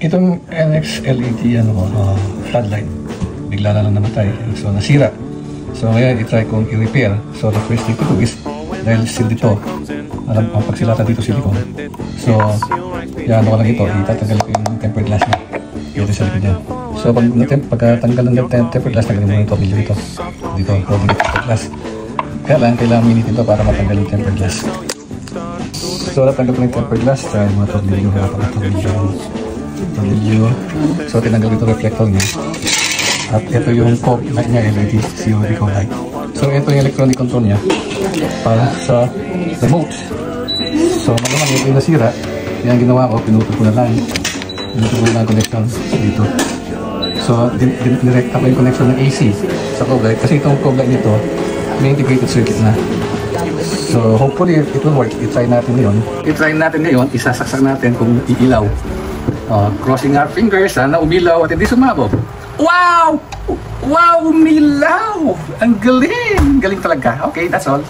Itong NX LED floodlight, bigla na lang namatay. So nasira. So ngayon i-try kong i-repair. So the first thing to do is, dahil seal dito, alam ang pagsilatan dito silicone. So yan ko lang ito, itatanggal ko yung tempered glass niya dito sa likod niya. So pagkatanggal ng tempered glass, tanggalin mo yung tornilyo dito. Dito, holding tempered glass. Kaya lang, kailangan minitin ito para matanggal yung tempered glass. So natanggal ko yung tempered glass, try mga tornilyo, tornilyo. So tinanggal ito reflector niya. At ito yung core light niya, LED, COD core light. So ito yung electronic control niya para sa remote. So malamang yung nasira, yan ginawa ko, pinutol ko na lang. Pinutol ko na lang connection dito. So direct ako yung connection ng AC sa core light. Kasi itong core light nito, may integrated circuit na. So hopefully it will work. I-try natin ngayon. Isasaksak natin kung iilaw. Crossing our fingers, sana umilaw at hindi sumabog. Wow! Wow! Umilaw! Ang galing! Galing talaga. Okay, that's all.